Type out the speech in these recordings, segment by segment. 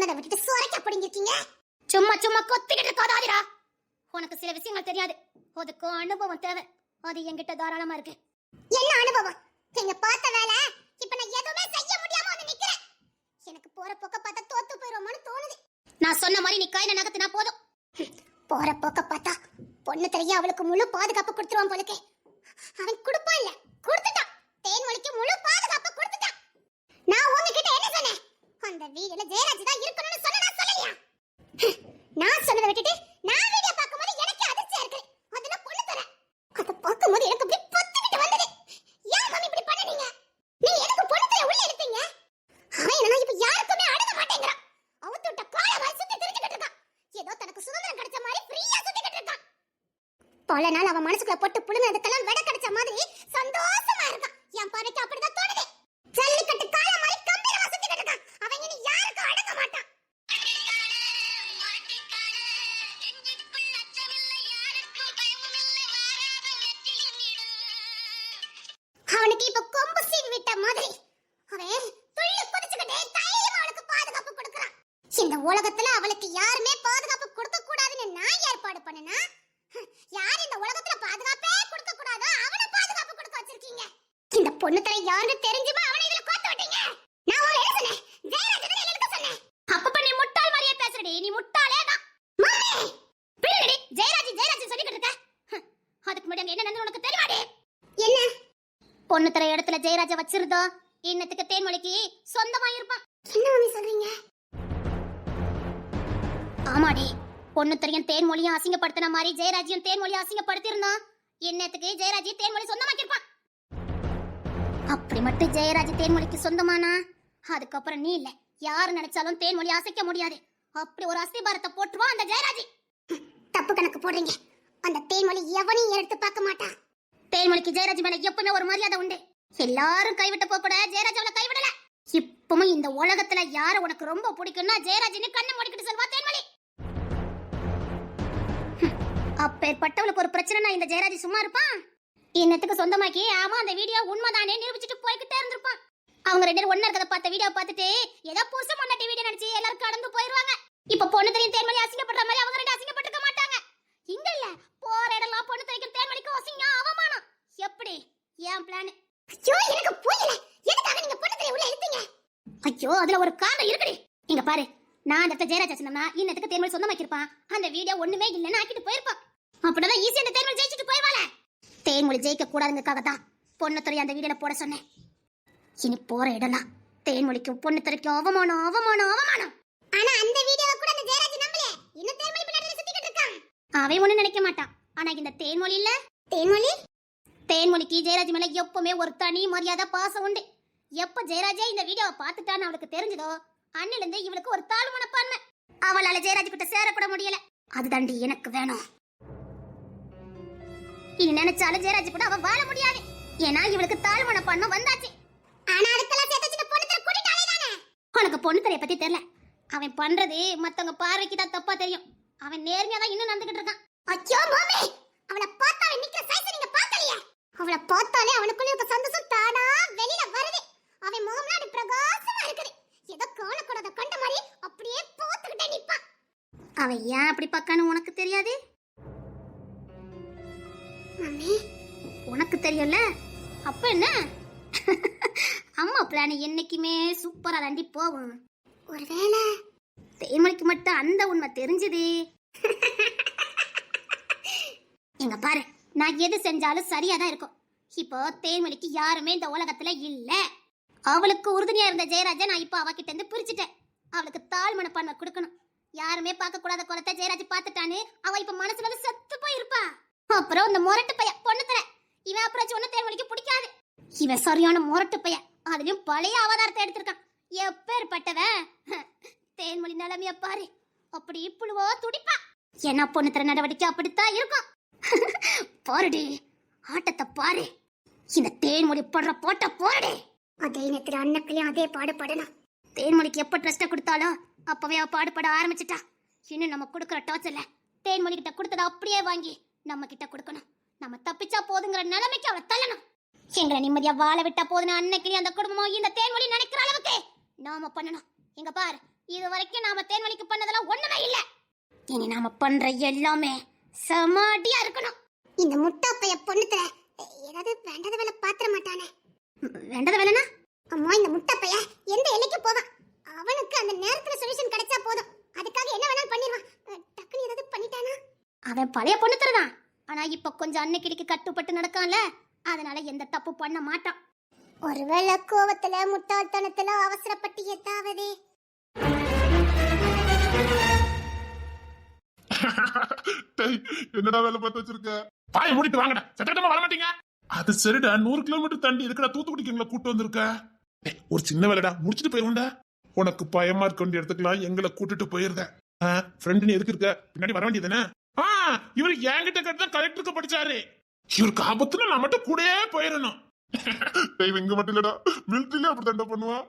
திங்கத விட்டுட்டு சுரைக்க பிடிங்கிருக்கீங்க. சும்மா சும்மா கொத்திக்கிட்டு இருக்காதீரா. உனக்கு சில விஷயங்கள் தெரியாது. அதுக்கு அனுபவம் தேவை. அது என்கிட்ட தாராளமா இருக்கு. என்ன அனுபவம்? நீங்க பார்த்த வேலை இப்ப நான் எதுவுமே செய்ய முடியாம வந்து நிக்கிறேன். எனக்கு போற போக்க பார்த்தா தோத்து போயிரோமோன்னு தோணுது. நான் சொன்ன மாதிரி நீ கையில நகத்தினா போதும். போற போக்க பார்த்தா பொண்ணு தெரிய அவளுக்கு முழு பாதுகாப்பு கொடுத்துருவான் போலக்கே. அவன் கொடுப்பான் இல்ல, கொடுத்துட்டான். தேன்மொழிக்கு முழு பாதுகாப்பு கொடுத்துட்டான். நான் உங்ககிட்ட என்ன சொன்னேன்? அந்த வீடுல ஜெயராஜ் தான் இருக்கணும்னு சொன்னா சொல்லலையா? நான் சொன்னதை விட்டுட்டு நான் வீடியோ பார்க்கும்போது எனக்கு அதிர்ச்சியா இருக்கு. அதுல பொண்ணு தர அத பார்க்கும்போது எனக்கு அப்படியே பத்திக்கிட்டு வந்தது. ஏன் மம்மி இப்படி பண்ணீங்க? நீ எனக்கு பொண்ணு தர உள்ள எடுத்தீங்க. அவன் என்ன இப்ப யாருக்குமே அடங்க மாட்டேங்கறான். அவத்தோட கால வாய் சுத்தி திரிஞ்சிட்டு இருக்கான். ஏதோ தனக்கு சுதந்திரம் கிடைச்ச மாதிரி ஃப்ரீயா சுத்திட்டு இருக்கான். பல நாள் அவன் மனசுக்குள்ள போட்டு புடுங்கிறதுக்கெல்லாம் விட கிடைச்ச மாதிரி சந்தோஷமா இருக்கான். என் பார்வைக்கு அப்படிதான் தோணுது. ஜல்லிக்கட்டு கால மாதிரி கம்பீரமா சுத்திட்டு இருக்கான். அவன் இனி யாருக்கும் அடங்க மாட்டான். அவனுக்கு இப்ப கொம்பு சீன் விட்ட மாதிரி அவன் துள்ளி குதிச்சுக்கிட்டே தைரியமா அவளுக்கு பாதுகாப்பு கொடுக்கறான். இந்த உலகத்துல அவளுக்கு யாருமே பாதுகாப்பு கொடுக்க கூடாதுன்னு நான் ஏற்பாடு பண்ணனா, யார் இந்த உலகத்துல பாதுகாப்பே கொடுக்க கூடாதோ அவனை பாதுகாப்பு கொடுக்க வச்சிருக்கீங்க. இந்த பொண்ணு தர யாருன்னு தெரிஞ்சுமா அவனை இதுல கோத்து விட்டீங்க. நான் ஒரு என்ன சொன்னேன்? ஜெயராஜ் தான் எழுதுக்க சொன்னேன். அப்பப்ப நீ முட்டாள் மாதிரியே பேசுறடி. நீ முட்டாளே தான். மம்மி பிள்ளடி ஜெயராஜ் சொல்லிக்கிட்டு இருக்க. அதுக்கு முன்னாடி என்ன நடந்து உனக்கு தெரியுமாடி? என்ன பொண்ணு தர இடத்துல ஜெயராஜ வச்சிருந்தோ இன்னத்துக்கு தேன்மொழிக்கு சொந்தமா இருப்பான். என்ன மம்மி சொல்றீங்க? ஆமாடி, பொண்ணு தரையும் தேன்மொழியும் அசிங்கப்படுத்தின மாதிரி ஜெயராஜையும் தேன்மொழியும் அசிங்கப்படுத்தி இருந்தான். என்னத்துக்கு ஜெயராஜ் தேன்மொழி சொந்தமாக்கி இருப்பான். அப்படி மட்டும் ஜெயராஜ் தேன்மொழிக்கு சொந்தமானா அதுக்கப்புறம் நீ இல்ல யாரு நினைச்சாலும் தேன்மொழி அசைக்க முடியாது. அப்படி ஒரு அஸ்திபாரத்தை போட்டுருவான் அந்த ஜெயராஜ். தப்பு கணக்கு போடுறீங்க. அந்த தேன்மொழி எவனையும் எடுத்து பார்க்க மாட்டான். தேன்மொழிக்கு ஜெயராஜ் மேல எப்பவுமே ஒரு மரியாதை உண்டு. எல்லாரும் கைவிட்ட போக கூட ஜெயராஜ் அவளை கைவிடல. இப்பவும் இந்த உலகத்துல யார உனக்கு ரொம்ப பிடிக்கும்னா ஜெயராஜ்னு கண்ணை மூடிக்கிட்டு சொல்வா தேன்மொழி. அப்பேற்பட்டவளுக்கு ஒரு பிரச்சனைனா இந்த ஜெயராஜ் சும்மா இருப்பான்? இன்னத்துக்கு சொந்தமாக்கி ஆமா அந்த வீடியோ உண்மைதானே நிரூபிச்சுட்டு போய்கிட்டே இருந்திருப்பான். அவங்க ரெண்டு பேரும் ஒண்ணா இருக்கத பார்த்த வீடியோ பார்த்துட்டு ஏதோ புதுசா மண்ணாட்டி வீடியோ நினைச்சு எல்லாரும் கடந்து போயிருவாங்க. இப்ப பொண்ணு தெரியும் தேன்மொழி அசிங்கப்படுற மாதிரி அவங்க ரெண்டு அசிங்கப்பட்டுக்க மாட்டாங்க. இங்க இல்ல போற இடம்லாம் பொண்ணு தெரியும் தேன்மொழிக்கு அசிங்கம் அவமானம். எப்படி ஏன் பிளான்? ஐயோ எனக்கு புரியல. எதுக்காக நீங்க பொண்ணு தெரியும் உள்ள எடுத்தீங்க? ஐயோ அதுல ஒரு காரணம் இருக்குடி. இங்க பாரு, நான் அந்த ஜெயராஜ் சொன்னா இன்னத்துக்கு தேன்மொழி சொந்தமாக்கி இருப்பான். அந்த வீடியோ ஒண்ணுமே இல்லன்னு ஆக்கிட்டு போயிருப்பான். அப்படிதான் ஈஸியா அந்த தேன்மொழி ஜெயிச்சிட்டு போய்வாளே. தேன்மொழி ஜெயிக்க கூடாதுங்கறதுக்காக தான் பொண்ணு துறை அந்த வீடியோல போட சொன்னேன். இனி போற இடம்லாம் தேன்மொழிக்கு பொண்ணு துறைக்கு அவமானம் அவமானம் அவமானம். ஆனா அந்த வீடியோவை கூட அந்த ஜெயராஜ் நம்பல. இன்னும் தேன்மொழி பின்னாடி சுத்திக்கிட்டு இருக்கான். அவன் ஒண்ணு நினைக்க மாட்டான். ஆனா இந்த தேன்மொழி இல்ல, தேன்மொழிக்கு ஜெயராஜ் மேல எப்பவுமே ஒரு தனி மரியாதை பாசம் உண்டு. எப்ப ஜெயராஜே இந்த வீடியோவை பார்த்துட்டான்னு அவளுக்கு தெரிஞ்சதோ அன்னில இருந்து இவளுக்கு ஒரு தாழ்வு மனப்பான்மை. அவளால ஜெயராஜ் கிட்ட சேரக்கூட முடியல. அதுதாண்டி எனக்கு வேணும். இனி நினைச்சாலும் ஜெயராஜ் கூட அவ வாழ முடியாது. ஏன்னா இவளுக்கு தாழ்வு மனப்பான்மை வந்தாச்சு. ஆனா அதுக்கெல்லாம் சேர்த்து பொண்ணு தர கூட்டிட்டாலே தானே. உனக்கு பொண்ணு தரைய பத்தி தெரியல. அவன் பண்றது மத்தவங்க பார்வைக்கு தான் தப்பா தெரியும். அவன் நேர்மையா தான் இன்னும் நடந்துகிட்டு இருக்கான். ஐயோ மாமி, அவளை பார்த்தாலே நிக்கிற சைஸ் நீங்க பார்க்கலையா? அவளை பார்த்தாலே அவனுக்குள்ள இருக்க சந்தோஷம் தானா வெளியில வருது. அவன் முகம்லாம் அப்படி பிரகாசமா இருக்குது. ஏதோ காணக்கூடாத கண்ட மாதிரி அப்படியே போத்துக்கிட்டே நிப்பான். அவன் ஏன் அப்படி பார்க்கான்னு உனக்கு தெரியாது? மம்மி உனக்கு தெரியும்ல, அப்ப என்ன? அம்மா பிளான் என்னைக்குமே சூப்பரா தாண்டி போகும். ஒருவேளை தேன்மொழிக்கு மட்டும் அந்த உண்மை தெரிஞ்சது. எங்க பாரு, நான் எது செஞ்சாலும் சரியாதான் இருக்கும். இப்போ தேன்மொழிக்கு யாருமே இந்த உலகத்துல இல்ல. அவளுக்கு உறுதுணையா இருந்த ஜெயராஜ நான் இப்ப அவகிட்ட இருந்து பிரிச்சுட்டேன். அவளுக்கு தாழ் மனப்பான்மை கொடுக்கணும். யாருமே பார்க்க கூடாத குலத்தை ஜெயராஜ் பார்த்துட்டான்னு அவ இப்ப மனசுல செத்து போயிருப்பா. அப்புறம் இந்த முரட்டு பைய பொண்ணு தர இவன் அப்புறம் சொன்ன தேன்மொழிக்கு பிடிக்காது. இவன் சரியான முரட்டு பைய. அதுலயும் பழைய அவதாரத்தை எடுத்திருக்கான். எப்பேற்பட்டவன் தேன்மொழி நிலைமைய பாரு. அப்படி இப்பழுவோ துடிப்பா. என்ன பொண்ணு தர நடவடிக்கை அப்படித்தான் இருக்கும். பாருடி ஆட்டத்தை பாரு. இந்த தேன்மொழி படுற போட்ட போறடே. அதே நேரத்துல அண்ணக்களையும் அதே பாடுபடலாம். தேன்மொழிக்கு எப்ப ட்ரஸ்ட கொடுத்தாலும் அப்பவே அவ பாடுபட ஆரம்பிச்சுட்டா. இன்னும் நம்ம கொடுக்கற டார்ச்சர்ல தேன்மொழி கிட்ட கொடுத்தத அப்படியே வாங்கி நம்ம கிட்ட கொடுக்கணும். நம்ம தப்பிச்சா போதுங்கிற நிலைமைக்கு அவளை தள்ளணும். எங்களை நிம்மதியா வாழ விட்டா போதுன்னு அன்னைக்கு அந்த குடும்பமும் இந்த தேன்மொழி நினைக்கிற அளவுக்கு நாம பண்ணணும். எங்க பாரு, இது வரைக்கும் நாம தேன்மொழிக்கு பண்ணதெல்லாம் ஒண்ணுமே இல்ல. இனி நாம பண்ற எல்லாமே சமாடியா இருக்கணும். இந்த முட்டாப்பைய பொண்ணுத்துல ஏதாவது வேண்டாத வேலை பாத்திர மாட்டானே. வேண்டாத வேலைனா அம்மா இந்த முட்டாப்பைய எந்த எல்லைக்கு போவான். அவனுக்கு அந்த நேரத்துல சொல்யூஷன் கிடைச்சா போதும். அதுக்காக என்ன வேணாலும் பண்ணிடுவான். டக்குனு ஏதாவது பண்ணிட்டானா? அவன் பழைய பொண்ணுத்துறதான். ஆனா இப்ப கொஞ்சம் அன்னைக்கிடிக்கு கட்டுப்பட்டு நடக்கான்ல, அதனால எந்த தப்பு பண்ண மாட்டான். ஒருவேளை கோவத்துல முட்டாள்தனத்துல அவசரப்பட்டு ஏதாவது என்னடா வேலை பார்த்து வச்சிருக்க? பாய மூடிட்டு வாங்கடா. சட்டமா வர மாட்டீங்க. அது சரிடா, 100 கிலோமீட்டர் தாண்டி இருக்கடா தூத்துக்குடிக்கு எங்களை கூட்டு வந்திருக்க. ஒரு சின்ன வேலைடா, முடிச்சுட்டு போயிருந்தா. உனக்கு பயமா இருக்க வேண்டிய இடத்துக்குலாம் எங்களை கூட்டிட்டு போயிருந்த. ஃப்ரெண்டு எதுக்கு இருக்க? பின்னாடி வர வேண்டியதானே? இவரு என்கிட்ட கேட்டுதான் கலெக்டருக்கு படிச்சாரு. இவருக்கு ஆபத்துல நான் மட்டும் கூடயே போயிடணும். இங்க மட்டும் இல்லடா, மிலிட்டரியில அப்படி தண்டை பண்ணுவா.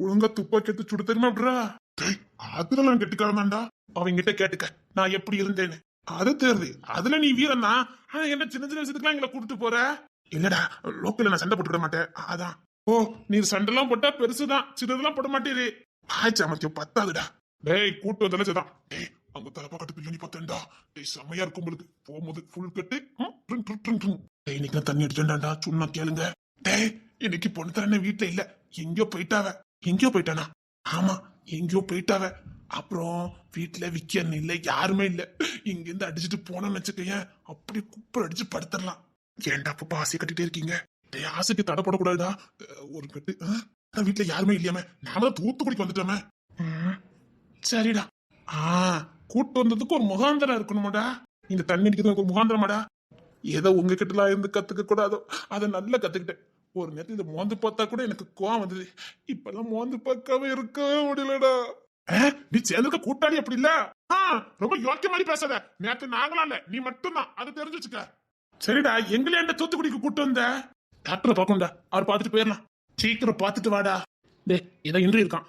ஒழுங்கா துப்பாக்கி எடுத்து சுடு தெரியுமா அப்படிரா? அதுல நான் கெட்டுக்காரதான்டா. அவங்கிட்ட கேட்டுக்க நான் எப்படி இருந்தேன்னு. அது தெரியுது, அதுல நீ வீரன் தான். ஆனா என்ன சின்ன சின்ன விஷயத்துக்குலாம் எங்களை கூட்டிட்டு போற? இல்லடா, லோக்கல்ல நான் சண்டை போட்டுக்க மாட்டேன். அதான். ஓ, நீ சண்டை எல்லாம் போட்டா பெருசுதான், சின்னதெல்லாம் போட மாட்டேரு. ஆச்சமத்தியம் பத்தாதுடா. டேய் கூட்டு வந்தாலும் சரிதான். டேய் அங்க தலப்பா கட்டு பிரியாணி பார்த்தேன்டா. டேய் செம்மையா இருக்கும் உங்களுக்கு. போகும்போது ஃபுல் கட்டு. டேய் இன்னைக்கு நான் தண்ணி அடிச்சேன்டாண்டா, சும்மா கேளுங்க. டேய் இன்னைக்கு பொண்ணு தரேன் வீட்டுல இல்ல, எங்கயோ போயிட்டாவ. எங்கயோ போயிட்டானா? ஆமா எங்கயோ போயிட்டாவ. அப்புறம் வீட்டுல விக்கன் இல்ல, யாருமே இல்ல. இங்க இருந்து அடிச்சுட்டு போனோம்னு வச்சுக்கேன், அப்படி குப்பர் அடிச்சு படுத்துடலாம். ஏன்டா அப்ப ஆசையை கட்டிட்டே இருக்கீங்க? டேய் ஆசைக்கு தடை போடக்கூடாதுடா. ஒரு கட்டு. வீட்டுல யாருமே இல்லையாம, நாம தான் தூத்துக்குடிக்கு வந்துட்டோமே. சரிடா. கூட்டு வந்ததுக்கு ஒரு முகாந்திரம் இருக்கணுமாடா. இந்த தண்ணி அடிக்கிறதுக்கு ஒரு முகாந்திரமாடா. ஏதோ உங்ககிட்டலாம் இருந்து கத்துக்க கூடாதோ அதை நல்லா கத்துக்கிட்டேன். ஒரு நேரத்தில் இதை மோந்து பார்த்தா கூட எனக்கு கோவம் வந்தது. இப்பெல்லாம் மோந்து பார்க்காம இருக்கவே முடியலடா. நீ சேர்ந்துக்க கூட்டாளி அப்படி இல்ல. ரொம்ப யோக்கிய மாதிரி பேசாத. நேற்று நாங்களாம் இல்ல, நீ மட்டும்தான். அது தெரிஞ்சு வச்சுக்க. சரிடா, எங்களே என்ன தூத்துக்குடிக்கு கூட்டு வந்த? டாக்டரை பார்க்கணும்டா, அவர் பார்த்துட்டு போயிடலாம். சீக்கிரம் பார்த்துட்டு வாடா. டே ஏதோ இன்றி இருக்கான்.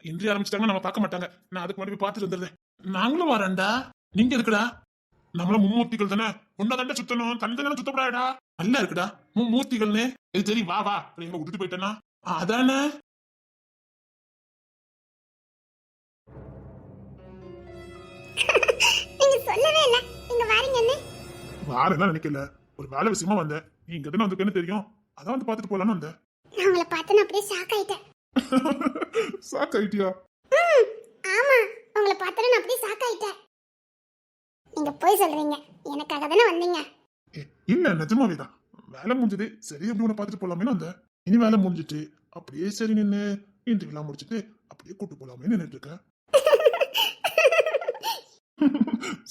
இன்றி ஆரம்பிச்சிட்டாங்கன்னா நம்ம பார்க்க மாட்டாங்க. நான் அதுக்கு முன்னாடி போய் பார்த்துட்டு வந்துடுறேன். நாங்களும் வரேன்டா. நீங்க இருக்குடா. நம்மள மும்மூர்த்திகள் தானே, ஒன்னா தண்டை சுத்தணும், தனி தானே சுத்தப்படாடா. நல்லா இருக்குடா மும்மூர்த்திகள்னு. இது சரி, வா வா. எங்க விட்டுட்டு போயிட்டேன்னா அதானே. நீங்க சொல்லவே இல்ல நீங்க வாரீங்கன்னு. வாரெல்லாம் நினைக்கல, ஒரு வேலை விஷயமா வந்தேன். நீங்க தானே வந்துருக்கேன்னு தெரியும், அதான் வந்து பார்த்துட்டு போலான்னு வந்தேன். நான் உங்களை பார்த்து அப்படியே ஷாக் ஆயிட்டேன். ஷாக் ஆயிட்டியா? ஆமா, உங்களை பார்த்து நான் அப்படியே ஷாக் ஆயிட்டேன். நீங்க போய் சொல்றீங்க, எனக்காக தானே வந்தீங்க? இல்ல நிஜமாவேதான். வேலை முடிஞ்சது, சரி அப்படி உன்னை பார்த்துட்டு போலாமே வந்தேன். இனி வேலை முடிஞ்சிட்டு அப்படியே சரி நின்று இன்டர்வியூலாம் முடிச்சிட்டு அப்படியே கூட்டு போலாமே நின்றுட்டு இருக்க.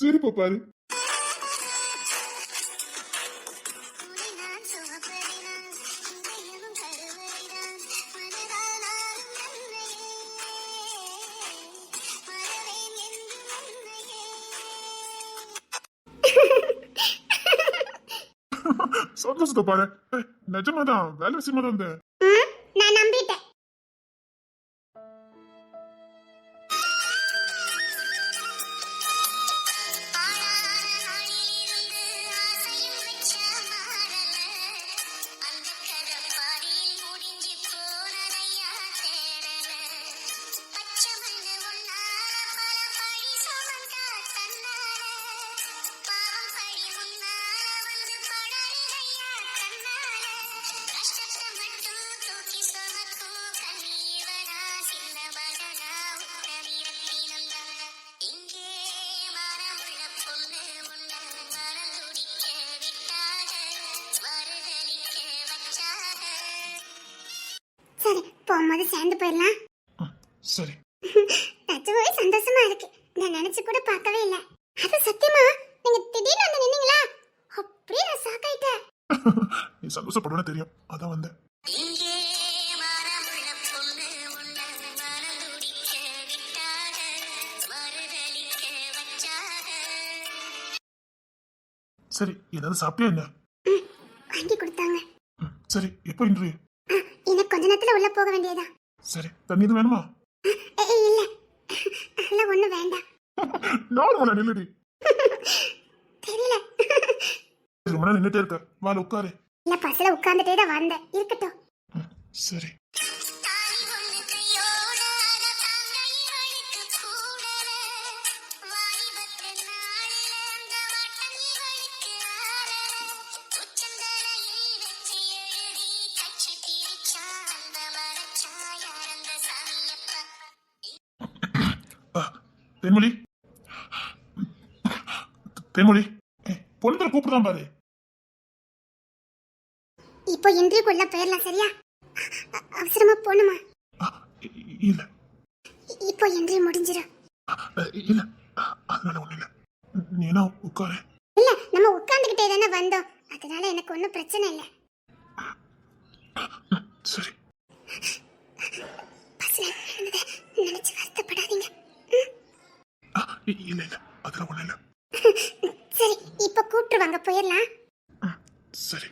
சரி பாரு. சந்தோஷத்தை பாரு. நிஜமாதான் வேலை விஷயமா தான் வந்தேன். நான் நம்பிட்டேன். சரி, போகும்போது சேர்ந்து போயிடலாம். சரி. நிஜமாவே சந்தோஷமா இருக்கு. நான் நினைச்சு கூட பார்க்கவே இல்ல. அது சத்தியமா நீங்க திடீர்னு வந்து நின்னீங்களா? அப்படியே நான் ஷாக் ஆயிட்டேன். நீ சந்தோஷப்படுவேன்னு தெரியும், அதான் வந்தேன். சரி, ஏதாவது சாப்பிட்டியா என்ன? வாங்கி கொடுத்தாங்க. சரி, எப்போ இன்டர்வியூ? இன்னும் கொஞ்ச நேரத்துல உள்ள போக வேண்டியதா? சரி, தண்ணி எதுவும் வேணுமா? இல்ல, அதெல்லாம் ஒண்ணும் வேண்டாம். நானும் நில்லுடி. தெரியல. ரொம்ப நேரம் நின்னுட்டே இருக்க, வாழ உட்காரு. இல்ல, பஸ்ல உட்கார்ந்துட்டே தான் வந்தேன். இருக்கட்டும். சரி. தேன்மொழி தேன்மொழி பொண்ணு கூப்பிடுதான் பாரு. இப்போ இன்றைக்குள்ள போயிடலாம் சரியா? அவசரமா போணுமா? இல்ல இப்போ இன்றைய முடிஞ்சிடும். இல்ல அதனால ஒண்ணு இல்ல, நீ என்ன உட்காரு. இல்ல நம்ம உட்கார்ந்துகிட்டே தானே வந்தோம், அதனால எனக்கு ஒன்றும் பிரச்சனை இல்லை. சரி பஸ்ல நடந்ததை நினைச்சு வருத்தப்படாதீங்க. இல்ல இல்ல அதெல்லாம் ஒண்ணு இல்ல. சரி இப்ப கூப்பிட்டு வாங்க போயிடலாம். சரி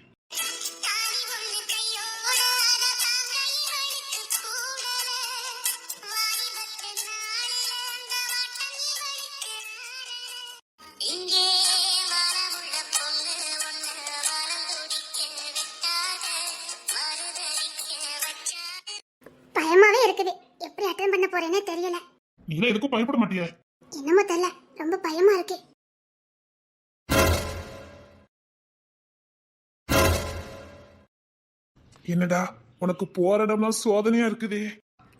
பயமாவே இருக்குது, எப்படி அட்டெண்ட் பண்ண போறேனே தெரியல. நீ எதுக்கும் பயப்பட மாட்டியே? என்னமோ தெரியல, ரொம்ப பயமா இருக்கு. என்னடா உனக்கு போற இடம்லாம் சோதனையா இருக்குது.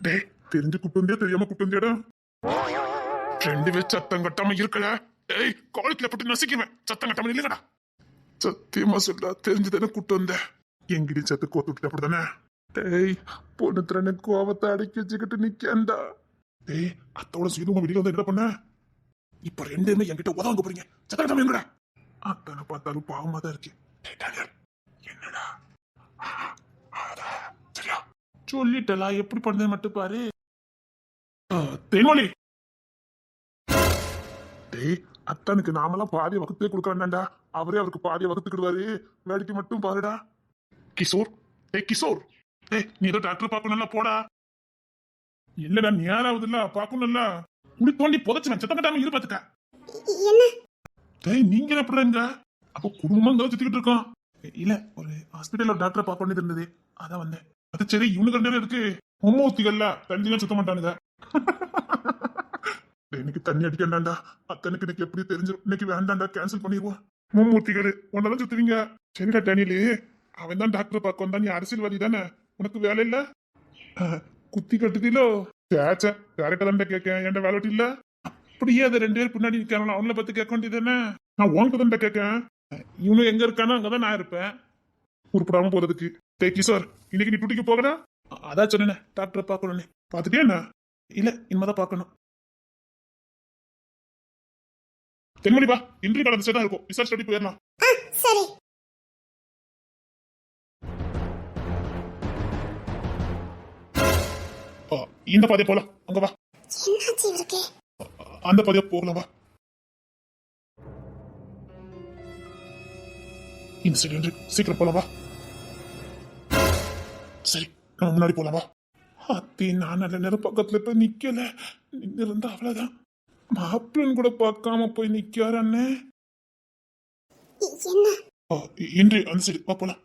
டேய் தெரிஞ்சு குட்டுந்தே தெரியாம குட்டுந்தேடா. ரெண்டு பேர் சத்தம் கட்டாம இருக்கல. டேய் காலுக்குல போட்டு நசிக்குவேன். சத்தம் கட்டாம இல்லங்கடா. சத்தியமா சொல்ல தெரிஞ்சுதானே கூட்டு வந்த. எங்கிடி சத்து கோத்துட்டு அப்படிதானே. டேய் பொண்ணு திறனை கோவத்தை அடக்கி வச்சுக்கிட்டு நிக்கண்டா. டேய் அத்தோட சீதுமா வெளியில வந்து என்ன பண்ண? இப்ப ரெண்டுமே என்கிட்ட உதவாங்க போறீங்க. சத்தம் கட்டாம எங்கடா? அத்தனை பார்த்தாலும் பாவமா தான் இருக்கு. என்னடா சரியா சொல்லிட்டலா, எப்படி பண்ணது மட்டும் பாரு. தேன்மொழி டேய் அத்தனுக்கு நாமெல்லாம் பாதிய வகுத்தே கொடுக்க வேண்டாம்டா. அவரே அவருக்கு பாதிய வகுத்துக்கிடுவாரு. வேடிக்கை மட்டும் பாருடா. கிஷோர் டேய் கிஷோர் டேய் நீ ஏதோ டாக்டர் பார்க்கணும்ல போடா. இல்லடா நீ யாராவதுல பார்க்கணும்ல. முடி தோண்டி புதைச்சுவேன். சத்தம் கட்டாம இரு பாத்துக்க. என்ன டேய் நீங்க என்ன பண்றீங்க? அப்போ குடும்பமா தான் சுத்திக்கிட்டு இருக்கோம். இல்ல ஒரு ஹாஸ்பிட்டல்ல ஒரு டாக்டரை பார்க்க வேண்டியது இருந்தது, அதான் வந்தேன். அது சரி இவனுக்கு ரெண்டு பேரும் இருக்கு. மும்மூர்த்திகள்ல தண்ணிலாம் சுத்த மாட்டானுங்க. இன்னைக்கு தண்ணி அடிக்கண்டாண்டா. அத்தனுக்கு இன்னைக்கு எப்படி தெரிஞ்சிடும். இன்னைக்கு வேண்டாண்டா, கேன்சல் பண்ணிடுவோம். மும்மூர்த்திகள் ஒன்னதான் சுத்துவீங்க. சரிடா டேனியலு, அவன் தான் டாக்டரை பார்க்க வந்தா. நீ அரசியல்வாதி தானே, உனக்கு வேலை இல்ல. குத்தி கட்டுதிலோ சேச்ச டேரக்டா தான் கேட்கேன். என்கிட்ட வேலை இல்ல. அப்படியே அதை ரெண்டு பேர் பின்னாடி இருக்காங்க, அவங்கள பத்தி கேட்க வேண்டியது தானே. நான் உனக்கு தான் கேட்கேன். இவனு எங்க இருக்கானோ அங்கதான் நான் இருப்பேன். உருப்படாம போறதுக்கு. டேக்கி சார் இன்னைக்கு நீ டூட்டிக்கு போகடா. அதான் சொன்னேன் டாக்டரை பார்க்கணும்னு. பார்த்துட்டே என்ன? இல்ல இனிமேதான் பார்க்கணும். தென்மொழி பா, இன்றைய காலத்து தான் இருக்கும். ரிசர்ச் ஸ்டடி போயிடலாம். சரி இந்த பாதையை போலாம். அங்க வா. என்னாச்சு இவருக்கு? அந்த பாதையை போகலாம் வா. இந்த சைடு சீக்கிரம் போலாம் வா. சரி நம்ம முன்னாடி போலாம் வா. அத்தி நான் நல்ல நேரம் பக்கத்துல போய் நிக்கல. நின்று இருந்தா அவ்வளவுதான். மாப்பிள்ளன் கூட பார்க்காம போய் நிக்காரு அண்ணே. என்ன இன்று அந்த சைடு வா போலாம்.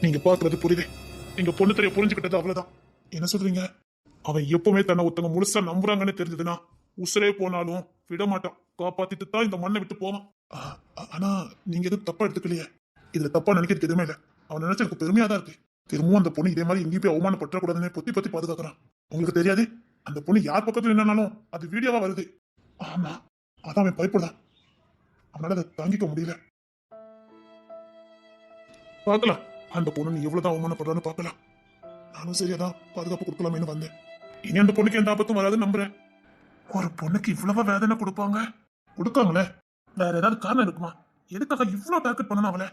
நீங்க பாக்குறது புரியுது. நீங்க பொண்ணு தெரிய புரிஞ்சுக்கிட்டது அவ்வளவுதான். என்ன சொல்றீங்க? அவன் எப்பவுமே தன்னை ஒருத்தவங்க முழுசா நம்புறாங்கன்னு தெரிஞ்சதுன்னா உசுரே போனாலும் விட மாட்டான். காப்பாத்திட்டு தான் இந்த மண்ணை விட்டு போவான். ஆனா நீங்க எதுவும் தப்பா எடுத்துக்கலையே. இதுல தப்பா நினைக்கிறது எதுவுமே இல்ல. அவன் நினைச்ச எனக்கு பெருமையா தான் இருக்கு. திரும்பவும் அந்த பொண்ணு இதே மாதிரி எங்கேயும் போய் அவமானப்பற்றக்கூடாதுன்னு பொத்தி பொத்தி பாதுகாக்கிறான். உங்களுக்கு தெரியாது அந்த பொண்ணு யார் பக்கத்துல என்னன்னாலும் அது வீடியோவா வருது. ஆமா அதான் அவன் பயப்படுதான். அவனால அதை தாங்கிக்க முடியல. பார்க்கலாம் அந்த பொண்ணு நீ எவ்வளவுதான் அவமானப்படுறான்னு பார்க்கலாம். நானும் சரியாதான் பாதுகாப்பு கொடுக்கலாமேன்னு வந்தேன். இனி அந்த பொண்ணுக்கு எந்த ஆபத்தும் வராதுன்னு நம்புறேன். ஒரு பொண்ணுக்கு இவ்வளவு வேதனை கொடுப்பாங்க? கொடுக்காங்களே, வேற ஏதாவது காரணம் இருக்குமா? எதுக்காக இவ்வளவு டார்கெட் பண்ணணும் அவளை?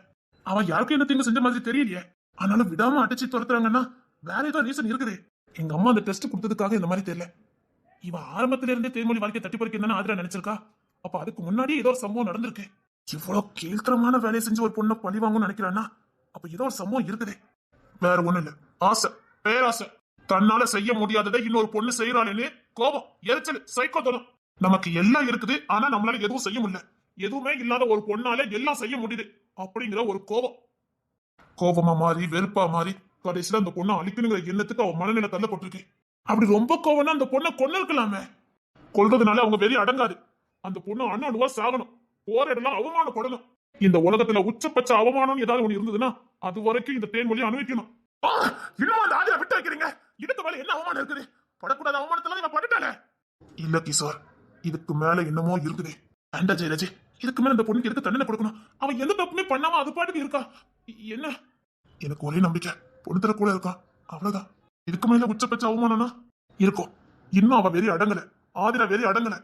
அவன் யாருக்கும் என்ன தீங்கு செஞ்ச மாதிரி தெரியலையே. ஆனாலும் விடாம அடிச்சு துரத்துறாங்கன்னா வேற ஏதோ ரீசன் இருக்குது. எங்க அம்மா அந்த டெஸ்ட் கொடுத்ததுக்காக இந்த மாதிரி தெரியல. இவன் ஆரம்பத்தில இருந்தே தேன்மொழி வாழ்க்கையை தட்டி பறிக்கணும்னு ஆதரா நினைச்சிருக்கா. அப்ப அதுக்கு முன்னாடி ஏதோ ஒரு சம்பவம் நடந்திருக்கு. இவ்வளவு கீழ்த்தரமான வேலையை செஞ்சு ஒரு பொண்ணை பழி வாங்கணும்னு நினைக்கிறான்னா அப்ப ஏதோ ஒரு சம்பவம் இருக்குது. வேற ஒண்ணு இல்ல, ஆசை, பேராசை. தன்னால செய்ய முடியாததை இன்னொரு பொண்ணு செய்யறாளேன்னு கோபம், எரிச்சல், சைக்கோத்தனம். நமக்கு எல்லாம் இருக்குது ஆனா நம்மளால எதுவும் செய்ய முடியல. எதுவுமே இல்லாத ஒரு பொண்ணால எல்லாம் செய்ய முடியுது அப்படிங்கிற ஒரு கோபம். கோபமா மாறி வெறுப்பா மாறி கடைசியில அந்த பொண்ணை அழிக்கணுங்கிற எண்ணத்துக்கு அவன் மனநிலை தள்ளப்பட்டிருக்கு. அப்படி ரொம்ப கோவம்னா அந்த பொண்ணை கொண்டு இருக்கலாமே. கொல்றதுனால அவங்க வெறி அடங்காது. அந்த பொண்ணு அண்ணா சாகணும். போற இடம்லாம் அவமானப்படணும். இந்த உலகத்துல உச்சபட்ச அவமானம் ஏதாவது ஒண்ணு இருந்ததுன்னா அது வரைக்கும் இந்த தேன்மொழியை அனுபவிக்கணும். இன்னும் அந்த ஆதிரை விட்டு வைக்கிறீங்க. இதுக்கு மேல என்ன அவமானம் இருக்குது? படக்கூடாத அவமானத்துல இவன் பட்டுட்டால. இல்ல கிஷோர், இதுக்கு மேல என்னமோ இருக்குது. வேண்டாம் ஜெயராஜ், இதுக்கு மேல இந்த பொண்ணுக்கு எதுக்கு தண்டனை கொடுக்கணும்? அவன் எந்த தப்புமே பண்ணாம அது பாட்டுக்கு இருக்கா. என்ன? எனக்கு ஒரே நம்பிக்கை, பொண்ணு கூட இருக்கா, அவ்வளவுதான். இதுக்கு மேல உச்சபட்ச அவமானம்னா இருக்கும். இன்னும் அவ வெறி அடங்கல, ஆதிரா வெறி அடங்கல.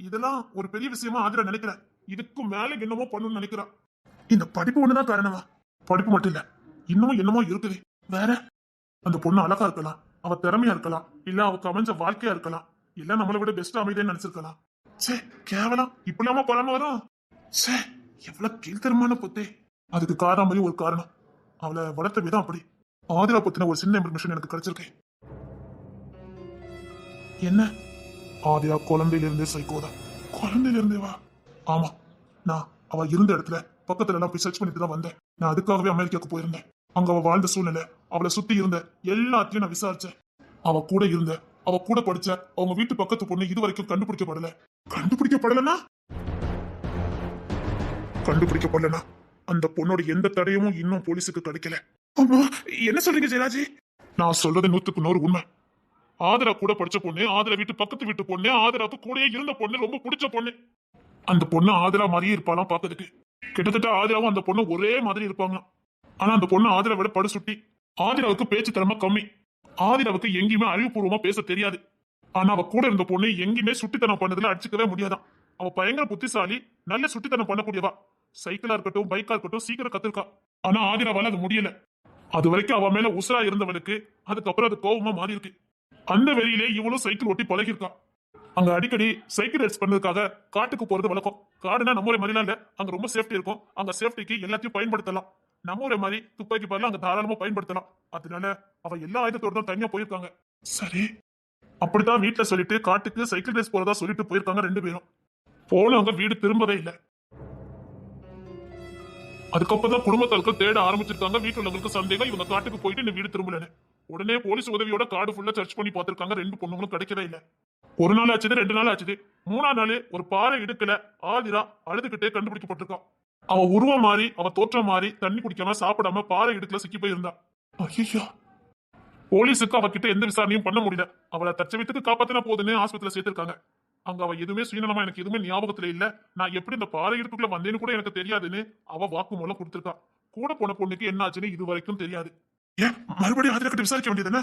இதெல்லாம் ஒரு பெரிய விஷயமா ஆதிரா நினைக்கிறேன். இதுக்கு மேல என்னமோ பண்ணணும்னு நினைக்கிறான். இந்த படிப்பு ஒண்ணுதான் காரணமா? படிப்பு மட்டும் இல்ல, இன்னமும் என்னமோ இருக்குது. வேற, அந்த பொண்ணு அழகா இருக்கலாம், அவ திறமையா இருக்கலாம், இல்ல அவக்கு அமைஞ்ச வாழ்க்கையா இருக்கலாம், இல்ல நம்மளை விட பெஸ்ட் அமைதியை நினைச்சிருக்கலாம். சே, கேவலம் இப்படிலாம பழம வரும். சே, எவ்வளவு கீழ்த்தரமான பொத்தே. அதுக்கு காரணம் மாதிரி ஒரு காரணம், அவளை வளர்த்த விதம் அப்படி. ஆதிரா பத்தின ஒரு சின்ன இன்ஃபர்மேஷன் எனக்கு கிடைச்சிருக்கு. என்ன? ஆதிரா குழந்தையில இருந்தே சைக்கோதா. குழந்தையில இருந்தே வா? ஆமா, நான் அவ இருந்த இடத்துல பக்கத்துல எல்லாம் போய் சர்ச் பண்ணிட்டு தான் வந்தேன். நான் அதுக்காகவே அமெரிக்காவுக்கு போயிருந்தேன். அங்க அவ வாழ்ந்த சூழ்நிலை, அவளை சுத்தி இருந்த எல்லாத்தையும் நான் விசாரிச்சேன். அவ கூட இருந்த, அவ கூட படிச்ச அவங்க வீட்டு பக்கத்து பொண்ணு இது வரைக்கும் கண்டுபிடிக்கப்படல. கண்டுபிடிக்கப்படலனா கண்டுபிடிக்கப்படலனா அந்த பொண்ணோட எந்த தடையும் இன்னும் போலீஸுக்கு கிடைக்கல. அம்மா, என்ன சொல்றீங்க ஜெயராஜி? நான் சொல்றது 100% உண்மை. ஆதிரா கூட படிச்ச பொண்ணு, ஆதிரா வீட்டு பக்கத்து வீட்டு பொண்ணு, ஆதிராவுக்கு கூடயே இருந்த பொண்ணு, ரொம்ப பிடிச்ச பொண்ணு. அந்த பொண்ணு ஆதிரா மாதிரியே இருப்பாளாம் பாக்கிறதுக்கு. கிட்டத்தட்ட ஆதிராவும் அந்த பொண்ணு ஒரே மாதிரி இருப்பாங்க. ஆனா அந்த பொண்ணு ஆதிரா விட படு சுட்டி. ஆதிராவுக்கு பேச்சு திறமை கம்மி. ஆதிராவுக்கு எங்கேயுமே அறிவுபூர்வமா பேச தெரியாது. ஆனா அவ கூட இருந்த பொண்ணு எங்கேயுமே சுட்டித்தனம் பண்ணதுல அடிச்சுக்கவே முடியாதான். அவ பயங்கர புத்திசாலி, நல்ல சுட்டித்தனம் பண்ணக்கூடியவா. சைக்கிளா இருக்கட்டும், பைக்கா இருக்கட்டும் சீக்கிரம் கத்துருக்கா. ஆனா ஆதிராவால அது முடியல. அது வரைக்கும் அவ மேல உசுரா இருந்தவனுக்கு அதுக்கப்புறம் அது கோவமா மாறி இருக்கு. அந்த வெளியிலே இவளும் சைக்கிள் ஓட்டி பழகிருக்கா. அங்க அடிக்கடி சைக்கிள் ரைட்ஸ் பண்ணதுக்காக காட்டுக்கு போறது வழக்கம். காடுனா நம்ம ஊரே மாதிரிலாம் இல்ல, அங்க ரொம்ப சேஃப்டி இருக்கும். அங்க சேஃப்டிக்கு எல்லாத்தையும் பயன்படுத்தலாம். நம்ம ஊரே மாதிரி துப்பாக்கி பாடலாம் அங்க தாராளமா பயன்படுத்தலாம். அதனால அவ எல்லா ஆயுதத்தோட தான் தனியா போயிருக்காங்க. சரி, அப்படித்தான் வீட்டுல சொல்லிட்டு காட்டுக்கு சைக்கிள் ரேஸ் போறதா சொல்லிட்டு போயிருக்காங்க 2 பேரும். போனவங்க வீடு திரும்பவே இல்லை. அதுக்கப்புறம் குடும்பத்தாளுக்கு தேட ஆரம்பிச்சிருக்காங்க. வீட்டுல உள்ளவங்களுக்கு சந்தேகம், இவங்க காட்டுக்கு போயிட்டு இந்த வீடு திரும்பலன்னு. உடனே போலீஸ் உதவியோட காடு ஃபுல்லா சர்ச் பண்ணி பார்த்திருக்காங்க. 2 பொண்ணுங்களும் கிடைக்கவே இல்லை. 1 நாள் ஆச்சுது, 2 நாள் ஆச்சுது. 3ஆம் நாள் ஒரு பாறை இடுக்கல ஆதிரா அழுதுகிட்டே கண்டுபிடிக்கப்பட்டிருக்கான். அவ உருவம் மாறி, அவ தோற்றம் மாறி, தண்ணி குடிக்காம சாப்பிடாம பாறை இடுக்கல சிக்கி போயிருந்தா. ஐயோ, போலீஸுக்கு அவகிட்ட எந்த விசாரணையும் பண்ண முடியல. அவளை தற்சமயத்துக்கு காப்பாத்தினா போதுன்னு ஆஸ்பத்திரியில சேர்த்திருக்காங்க. அங்க அவ எதுவுமே சுயநலமா எனக்கு எதுவுமே ஞாபகத்துல இல்ல, நான் எப்படி இந்த பாறை இடுப்புக்குள்ள வந்தேன்னு கூட எனக்கு தெரியாதுன்னு அவ வாக்குமூலம் கொடுத்திருக்கா. கூட போன பொண்ணுக்கு என்ன ஆச்சுன்னு இது வரைக்கும் தெரியாது. ஏன் மறுபடியும் ஆதிரா கிட்ட விசாரிக்க வேண்டியதுன்னு?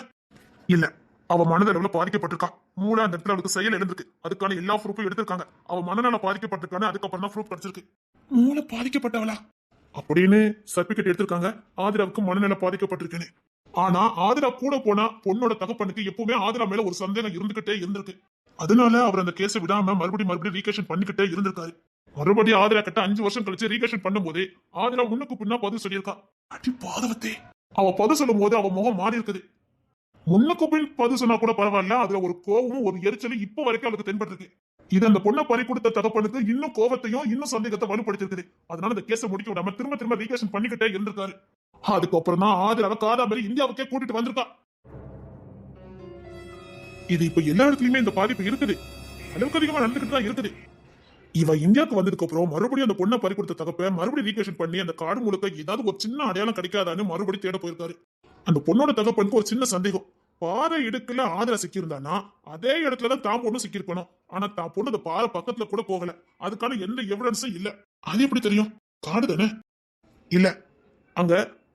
இல்ல, அவ மனதளவுல பாதிக்கப்பட்டிருக்கா. மூளை அந்த இடத்துல அவளுக்கு செயல் எழுந்திருக்கு. அதுக்கான எல்லா ப்ரூஃபும் எடுத்திருக்காங்க. அவ மனநல பாதிக்கப்பட்டிருக்கான்னு அதுக்கப்புறம் தான் ப்ரூஃப் கிடைச்சிருக்கு. மூளை பாதிக்கப்பட்டவளா அப்படின்னு சர்டிபிகேட் எடுத்திருக்காங்க. ஆதிராவுக்கு மனநல பாதிக்கப்பட்டிருக்குன்னு. ஆனா ஆதிரா கூட போனா பொண்ணோட தகப்பனுக்கு எப்பவுமே ஆதிரா மேல ஒரு சந்தேகம் இருந்துகிட்டே இருந்திருக்கு. அதனால அவர் அந்த கேஸை விடாம மறுபடியும் ரீகேஷன் பண்ணிக்கிட்டே இருந்திருக்காரு. மறுபடியும் ஆதிரா கிட்ட 5 வருஷம் கழிச்சு ரீகேஷன் பண்ணும்போது ஆதிரா முன்னுக்கு பின்னா பதில் சொல்லியிருக்கா. அடி பாதவத்தே, அவ பதில் சொல்லும் போது அவ முகம் மாறி இருக்குது. முன்னுக்கு பின் பதில் சொன்னா கூட பரவாயில்ல, அதுல ஒரு கோவமும் ஒரு எரிச்சலும் இப்ப வரைக்கும் அவளுக்கு தென்பட்டிருக்கு. இது அந்த பொண்ணை பறி கொடுத்த தகப்பனுக்கு இன்னும் கோவத்தையும் இன்னும் சந்தேகத்தை வலுப்படுத்திருக்குது. அதனால இந்த கேஸை முடிக்க விடாம திரும்ப ரீகேஷன் பண்ணிக்கிட்டே இருந்திருக்காரு. அதுக்கப்புறம் தான் ஆதிராவை காதாமரி இந்தியாவுக்கே கூட்டிட்டு வந்திருக்கா. இது இப்ப எல்லா இடத்துலயுமே இந்த பாதிப்பு இருக்குது, அளவுக்கு அதிகமா நடந்துகிட்டு தான் இருக்குது. இவ இந்தியாவுக்கு வந்ததுக்கு அப்புறம் மறுபடியும் அந்த பொண்ணை பறி கொடுத்த தகப்ப மறுபடியும் ரீகேஷன் பண்ணி அந்த காடு முழுக்க ஏதாவது ஒரு சின்ன அடையாளம் கிடைக்காதான்னு மறுபடியும் தேட போயிருக்காரு. அந்த பொண்ணோட தகப்பனுக்கு ஒரு சின்ன சந்தேகம், பாறை இடுக்குல ஆதிரா சிக்கியிருந்தானா அதே இடத்துலதான் தான் பொண்ணு சிக்கியிருக்கணும். ஆனா தான் பொண்ணு அந்த பாறை பக்கத்துல கூட போகல. அதுக்கான எந்த எவிடன்ஸும் இல்ல. அது எப்படி தெரியும்? காடு தானே. இல்ல, அங்க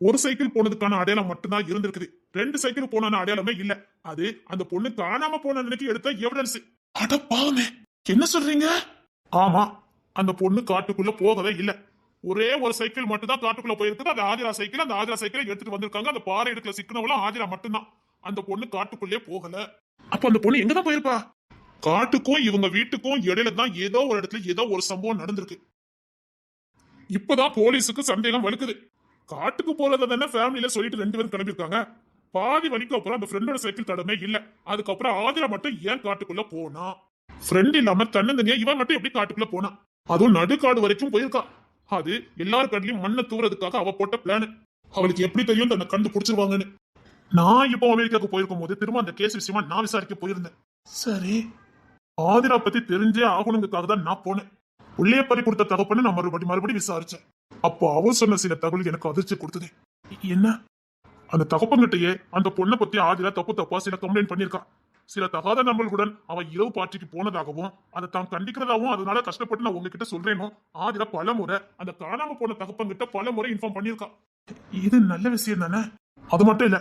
ஒரு சைக்கிள் போனதுக்கான அடையாளம் மட்டும்தான் இருந்திருக்குது. 2 சைக்கிள் போன அடையாளமே இல்ல. அது அந்த பொண்ணு காணாம போன அன்னைக்கு எடுத்த எவிடன்ஸ். அட பாவமே, என்ன சொல்றீங்க? ஆமா, அந்த பொண்ணு காட்டுக்குள்ள போகவே இல்ல. ஒரே ஒரு சைக்கிள் மட்டும் தான் காட்டுக்குள்ள போயிருக்குது. அந்த ஆதிரா சைக்கிள். அந்த ஆதிரா சைக்கிளை எடுத்துட்டு வந்திருக்காங்க. அந்த பாறை இடத்துல சிக்கனவளும் ஆதிரா மட்டும்தான். அந்த பொண்ணு காட்டுக்குள்ளே போகல. அப்ப அந்த பொண்ணு எங்கதான் போயிருப்பா? காட்டுக்கும் இவங்க வீட்டுக்கும் இடையில தான் ஏதோ ஒரு இடத்துல ஏதோ ஒரு சம்பவம் நடந்திருக்கு. இப்பதான் போலீஸுக்கு சந்தேகம் வலுக்குது. காட்டுக்கு போறத தானே ஃபேமிலியில சொல்லிட்டு 2 பேரும் கிளம்பிருக்காங்க. பாதி வழிக்கு அப்புறம் அந்த ஃப்ரெண்டோட சைக்கிள் தடமே இல்ல. அதுக்கப்புறம் ஆதிரா மட்டும் ஏன் காட்டுக்குள்ள போனா? ஃப்ரெண்ட் இல்லாம தன்னந்தனியா இவன் மட்டும் எப்படி காட்டுக்குள்ள போனா? அதுவும் நடுக்காடு வரைக்கும் போயிருக்கா. அது எல்லார் கண்ணிலையும் மண்ணை தூறதுக்காக அவ போட்ட பிளான். அவளுக்கு எப்படி தெரியும் தன்னை கண்டுபிடிச்சிருவாங்கன்னு. நான் இப்போ அமெரிக்காவுக்கு போயிருக்கும் போது திரும்ப அந்த கேஸ் விஷயமா நான் விசாரிக்க போயிருந்தேன். சரி, ஆதிரா பத்தி தெரிஞ்சே ஆகணுங்கிறதுக்காக தான் நான் போனேன். உள்ளே பறி கொடுத்த தகப்பன்னு நான் மறுபடியும் விசாரிச்சேன். அப்போ அவர் சொன்ன சில தகவல் எனக்கு அதிர்ச்சி கொடுத்தது. என்ன? அந்த தகப்பங்கிட்டயே அந்த பொண்ணை பத்தி ஆதிரா தப்பா சில கம்ப்ளைண்ட் பண்ணிருக்கா. சில தகாத நண்பர்களுடன் அவ இரவு பார்ட்டிக்கு போனதாகவும் அதை தான் கண்டிக்கிறதாகவும் அதனால கஷ்டப்பட்டு நான் உங்ககிட்ட சொல்றேனோ ஆதிரா பல முறை அந்த காணாம போன தகப்பங்கிட்ட பல முறை இன்ஃபார்ம் பண்ணிருக்கா. இது நல்ல விஷயம் தானே. அது மட்டும் இல்ல,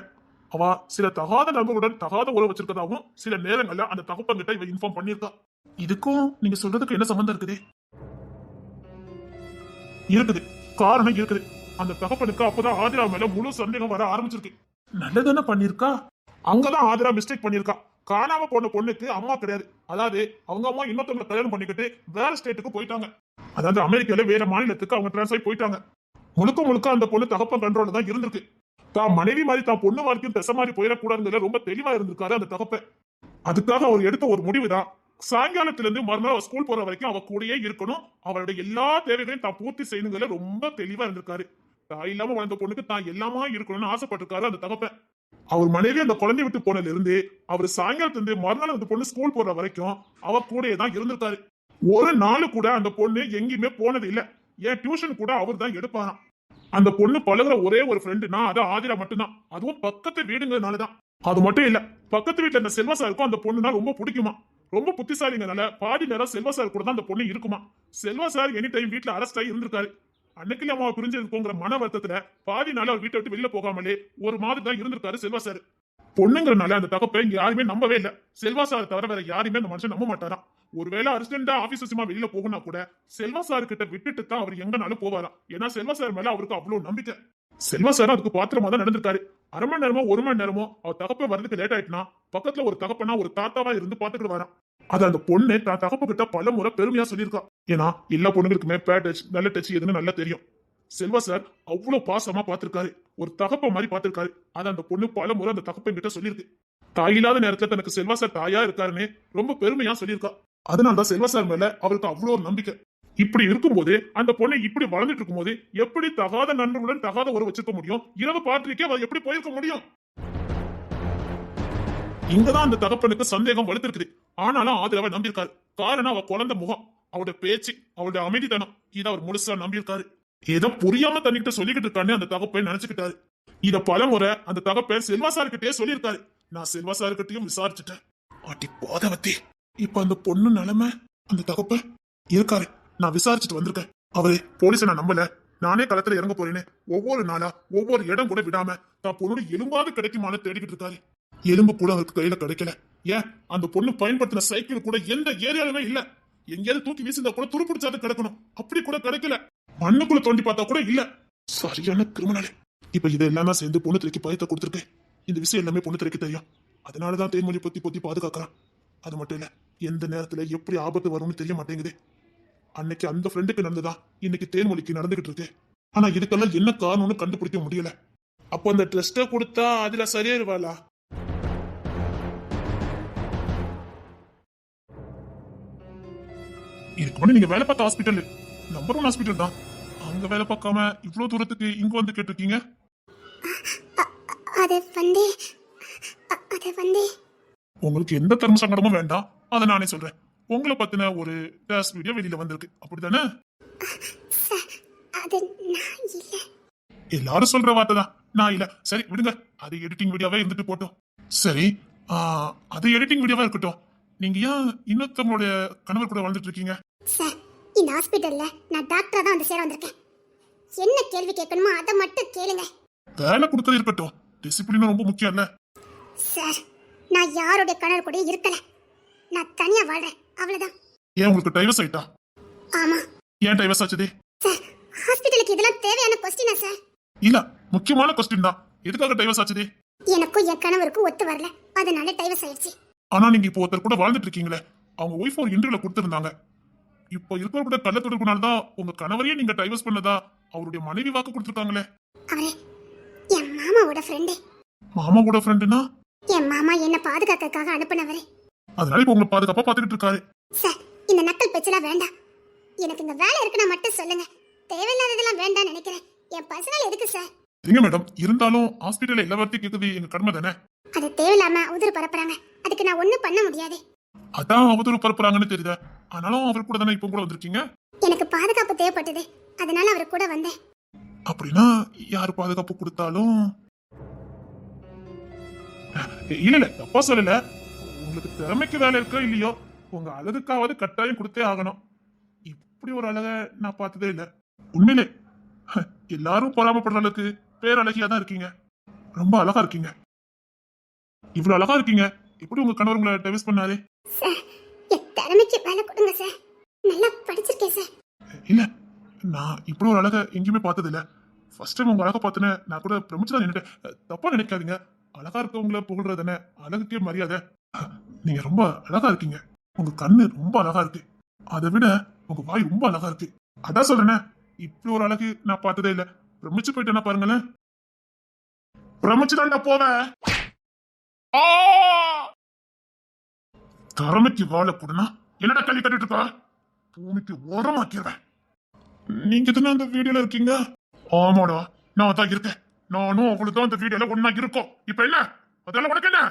அவ சில தகாத நண்பர்களுடன் தகாத உறவு வச்சிருக்கதாகவும் சில நேரங்கள்ல அந்த தகப்பங்கிட்ட இவ இன்ஃபார்ம் பண்ணிருக்கா. இதுக்கும் நீங்க சொல்றதுக்கு என்ன சம்பந்தம் இருக்குது? இருக்குது, காரணம் இருக்குது. அந்த தகப்பனுக்கு அப்பதான் ஆதிரா மேல முழு சந்தேகம் வர ஆரம்பிச்சிருக்கு. நல்லதானே பண்ணிருக்கா. அங்கதான் ஆதிரா மிஸ்டேக் பண்ணிருக்கா. காணாம போன பொண்ணுக்கு அம்மா கிடையாது. அதாவது அவங்க அம்மா இன்னொருத்தவங்களை கல்யாணம் பண்ணிக்கிட்டு வேற ஸ்டேட்டுக்கு போயிட்டாங்க. அதாவது அமெரிக்கால வேற மாநிலத்துக்கு அவங்க டிரான்ஸ்ஃபர் ஆகி போயிட்டாங்க. முழுக்க அந்த பொண்ணு தகப்பன் கண்ட்ரோல தான் இருந்திருக்கு. தான் மனைவி மாதிரி தான் பொண்ணு வாழ்க்கையும் திசை மாதிரி போயிடக்கூடாதுல ரொம்ப தெளிவா இருந்திருக்காரு அந்த தகப்பன். அதுக்காக அவர் எடுத்த ஒரு முடிவுதான், சாயங்காலத்துல இருந்து மறுநாள் ஸ்கூல் போற வரைக்கும் அவ கூடயே இருக்கணும், அவளுடைய எல்லா தேவைகளையும் தான் பூர்த்தி செய்யணுங்கிற ரொம்ப தெளிவா இருந்திருக்காரு. தாய் இல்லாம வாழ்ந்த பொண்ணுக்கு தான் எல்லாமா இருக்கணும்னு ஆசைப்பட்டிருக்காரு அந்த தகப்பன். அவர் மனைவி அந்த குழந்தை விட்டு போனதுல இருந்து அவர் சாயங்காலத்துல இருந்து மறுநாள் அந்த பொண்ணு ஸ்கூல் போற வரைக்கும் அவ கூடயே தான் இருந்திருக்காரு. ஒரு நாள் கூட அந்த பொண்ணு எங்கேயுமே போனது இல்ல. ஏன் டியூஷன் கூட அவர் தான் எடுப்பாராம். அந்த பொண்ணு பழகுற ஒரே ஒரு ஃப்ரெண்டுனா அது ஆதிரா மட்டும்தான். அதுவும் பக்கத்து வீடுங்கிறதுனாலதான். அது மட்டும் இல்ல, பக்கத்து வீட்டுல இந்த செல்வா சாருக்கும் அந்த பொண்ணுனா ரொம்ப பிடிக்குமா. ரொம்ப புத்திசாலிங்கனால பாதி நேரம் செல்வா சார் கூட தான் அந்த பொண்ணு இருக்குமா. செல்வா சார் எனி டைம் வீட்டுல அரெஸ்ட் ஆகி இருந்திருக்காரு. அன்னைக்கு அம்மாவை பிரிஞ்சிருக்கோங்கிற மன வருத்தத்துல பாதி நாள் அவர் வீட்டை விட்டு வெளில போகாமலே ஒரு மாதிரி தான் இருந்திருக்காரு செல்வா சார். பொண்ணுங்கிறனால அந்த தகப்பை இங்க யாருமே நம்பவே இல்ல. செல்வா சார் தவிர வேற யாருமே அந்த மனுஷன் நம்ப மாட்டாராம். ஒருவேளை அசிஸ்டண்டா ஆபீஸ் விஷயமா வெளியில போகுனா கூட செல்வா சார் கிட்ட விட்டுட்டு தான் அவர் எங்கனாலும் போவாராம். ஏன்னா செல்வா சார் மேல அவருக்கு அவ்வளவு நம்பிக்கை. செல்வா சார் அதுக்கு பாத்திரமா தான் நடந்திருக்காரு. அரை மணி நேரமோ ஒரு மணி நேரமோ அவர் தகப்ப வர்றதுக்கு லேட் ஆயிட்டுனா பக்கத்துல ஒரு தகப்பனா ஒரு தாத்தாவா இருந்து பாத்துக்கிட்டு வரான். அது அந்த பொண்ணு தான் தகப்ப கிட்ட பல முறை பெருமையா சொல்லியிருக்கா. ஏன்னா எல்லா பொண்ணுங்களுக்குமே பேட் டச் நல்ல டச் எதுன்னு நல்லா தெரியும். செல்வா சார் அவ்வளவு பாசமா பாத்திருக்காரு, ஒரு தகப்ப மாதிரி பாத்திருக்காரு. அது அந்த பொண்ணு பல முறை அந்த தகப்பன் கிட்ட சொல்லியிருக்கு. தாய் இல்லாத நேரத்துல தனக்கு செல்வா சார் தாயா இருக்காருன்னு ரொம்ப பெருமையா சொல்லியிருக்கா. அதனாலதான் செல்வா சார் மேல அவருக்கு அவ்வளவு ஒரு நம்பிக்கை. இப்படி இருக்கும்போது அந்த பொண்ணை இப்படி வளர்ந்துட்டு இருக்கும்போது எப்படி தகாத நண்பர்களுடன் தகாத உறவு வச்சிருக்க முடியும்? இரவு பார்ட்டிக்கே அவ எப்படி போயிருக்க முடியும்? இங்கதான் அந்த தகப்பனுக்கு சந்தேகம் வலுத்திருக்குது. ஆனாலும் ஆதிராவை நம்பியிருக்காரு. காரணம் அவ குழந்தை முகம், அவளுடைய பேச்சு, அவளுடைய அமைதித்தனம், இதை அவர் முழுசா நம்பியிருக்காரு. ஏதோ புரியாம தன்னிட்ட சொல்லிக்கிட்டு இருக்கான்னு அந்த தகப்பன் நினைச்சுக்கிட்டாரு. இத பல முறை அந்த தகப்பன் செல்வா சார்கிட்டயே சொல்லியிருக்காரு. நான் செல்வா சார்கிட்டயும் விசாரிச்சுட்டேன். அடி போதவத்தி, இப்ப அந்த பொண்ணு நிலைமை அந்த தகப்பன் இருக்காரு. நான் விசாரிச்சுட்டு வந்திருக்கேன். அவரு போலீஸை நான் நம்பல, நானே களத்துல இறங்க போறேன்னு ஒவ்வொரு நாளா ஒவ்வொரு இடம் கூட விடாம தான் பொண்ணோட எலும்பாவது கிடைக்குமான்னு தேடிக்கிட்டு இருக்காரு. எலும்பு கூட அவருக்கு கையில கிடைக்கல. ஏன் அந்த பொண்ணு பயன்படுத்தின சைக்கிள் கூட எந்த ஏரியாலுமே இல்ல. எங்கேயாவது தூக்கி வீசிருந்தா கூட துருப்பிடிச்சாது கிடக்கணும், அப்படி கூட கிடைக்கல. மண்ணுக்குள்ள தோண்டி பார்த்தா கூட இல்ல. சரியான கிரிமினல். இப்ப இதெல்லாம் தான் சேர்ந்து பொண்ணு திரைக்கு பயத்தை கொடுத்துருக்கேன். இந்த விஷயம் எல்லாமே பொண்ணு திரைக்கு தெரியும். அதனாலதான் தேன்மொழி பொத்தி பாதுகாக்கிறான். அது மட்டும் இல்ல, எந்த நேரத்துல எப்படி ஆபத்து வரும்னு தெரிய மாட்டேங்குது. அன்னைக்கு அந்த ஃப்ரெண்டுக்கு நடந்ததா இன்னைக்கு தேன்மொழிக்கு நடந்துகிட்டு இருக்கு. ஆனா இதுக்கெல்லாம் என்ன காரணம்னு கண்டுபிடிக்க முடியல. அப்ப அந்த ட்ரெஸ்ட கொடுத்தா அதுல சரியாயிருவாளா? இதுக்கு முன்னாடி நீங்க வேலை பார்த்த ஹாஸ்பிட்டல் நம்பர் 1 ஹாஸ்பிட்டல் தான். அங்க வேலை பார்க்காம இவ்வளவு தூரத்துக்கு இங்க வந்து கேட்டிருக்கீங்க. உங்களுக்கு எந்த தர்ம சங்கடமும் வேண்டாம், அதை நானே சொல்றேன். உங்களை பத்தின ஒரு டெஸ்ட் வீடியோ வெளியில வந்திருக்கு, அப்படித்தானே? எல்லாரும் சொல்ற வார்த்தை தான், நான் இல்ல. சரி விடுங்க, அது எடிட்டிங் வீடியோவே இருந்துட்டு போட்டோம். சரி, அது எடிட்டிங் வீடியோவா இருக்கட்டும். நீங்க ஏன் இன்னொருத்தவங்களுடைய கணவர் கூட வாழ்ந்துட்டு இருக்கீங்க? சார், இந்த ஹாஸ்பிடல்ல நான் டாக்டரா தான் வந்து சேர வந்திருக்கேன். என்ன கேள்வி கேட்கணுமோ அதை மட்டும் கேளுங்க. வேலை கொடுத்தது இருக்கட்டும், டிசிப்ளின் ரொம்ப முக்கியம் இல்ல? சார், நான் யாருடைய கணவர் கூட இருக்கல. நான் தனியா வாழ்றேன், அவ்வளவுதான். ஏன் உங்களுக்கு டைவர்ஸ் ஆயிட்டா? ஆமா. ஏன் டைவர்ஸ் ஆச்சுது? சார், ஹாஸ்பிடலுக்கு இதெல்லாம் தேவையான கொஸ்டினா சார்? இல்ல, முக்கியமான கொஸ்டின் தான். எதுக்காக டைவர்ஸ் ஆச்சுது? எனக்கும் என் கணவருக்கும் ஒத்து வரல, அதனால டைவர்ஸ் ஆயிடுச்சு. ஆனா நீங்க இப்போ ஒருத்தர் கூட வாழ்ந்துட்டு இருக்கீங்களே, அவங்க ஒய்ஃப் ஒரு இன்டர்வியூல கொடுத்திருந்தாங்க. இப்போ இருக்கிற கூட கள்ள தொடர்புனால்தான் உங்க கணவரையே நீங்க டைவர்ஸ் பண்ணதா அவருடைய மனைவி வாக்கு கொடுத்திருக்காங்களே. அவரே என் மாமாவோட ஃப்ரெண்டு. மாமாவோட ஃப்ரெண்டுனா? என் மாமா என்ன பாதுகாக்கிறதுக்காக அனுப்புனவரே. அதனால இப்போ உங்களை பாதுகாப்பா பாத்துக்கிட்டு இருக்காரு. சார், இந்த நக்கல் பேச்செல்லாம் வேண்டாம். எனக்கு இங்க வேலை இருக்குன்னா மட்டும் சொல்லுங்க. தேவையில்லாததெல்லாம் வேண்டாம் நினைக்கிறேன். என் பர்சனல் எதுக்கு சார்? சரிங்க மேடம், இருந்தாலும் ஹாஸ்பிட்டல்ல எல்லா வார்த்தையும் கேட்குது எங்க கடமை தானே. அது தேவையில்லாம அவதூறு பரப்புறாங்க, அதுக்கு நான் ஒண்ணும் பண்ண முடியாது. அதான் அவதூறு பரப்புறாங்கன்னு தெரியுதா? ஆனாலும் அவர் கூட தானே இப்போ கூட வந்திருக்கீங்க. எனக்கு பாதுகாப்பு தேவைப்பட்டது, அதனால அவர் கூட வந்தேன். அப்படின்னா யாரு பாதுகாப்பு கொடுத்தாலும் இல்ல இல்ல தப்பா சொல்லல. உங்களுக்கு திறமைக்கு வேலை இருக்கோ இல்லையோ உங்க அழகுக்காவது கட்டாயம் கொடுத்தே ஆகணும். இப்படி ஒரு அழக நான் பார்த்ததே இல்ல. உண்மையிலே எல்லாரும் பொறாமப்படுற அளவுக்கு பேரழகியா தான் இருக்கீங்க. ரொம்ப அழகா இருக்கீங்க. இவ்வளவு அழகா இருக்கீங்க. எப்படி உங்க கணவர் உங்களை டைவர்ஸ் பண்ணாரு? சார் என் திறமைக்கு வேலை கொடுங்க சார். நல்லா படிச்சிருக்கேன் சார். இல்ல நான் இப்படி ஒரு அழக எங்கேயுமே பார்த்தது இல்ல. ஃபர்ஸ்ட் டைம் உங்க அழகை பார்த்தேன்னு நான் கூட பிரமிச்சுதான் நின்னுட்டேன். தப்பா நினைக்காதீங்க. அழகா இருக்கவங்கள புகழ்றதுன்னு அழகுக்கே மரியாதை. நீங்க ரொம்ப அழகா இருக்கீங்க. உங்க கண்ணு ரொம்ப அழகா இருக்கு. அதை விட உங்க வாய் ரொம்ப அழகா இருக்கு. அதான் சொல்றேனே, இப்படி ஒரு அழகு நான் பார்த்ததே இல்ல. பிரமிச்சு போயிட்டேன்னா பாருங்களேன். பிரமிச்சுதான் போவேன். ஆ! திறமைக்கு வாழ கூடனா என்னடா கல்வி கட்டிட்டு இருக்கா? பூமிக்கு ஓரமாக்கிடுவேன். நீங்க தானே அந்த வீடியோல இருக்கீங்க? ஆமாடா, நான் தான் இருக்கேன். நானும் அவளும் அந்த வீடியோல ஒன்னா இருக்கோம். இப்ப என்ன அதெல்லாம் உனக்கு என்ன?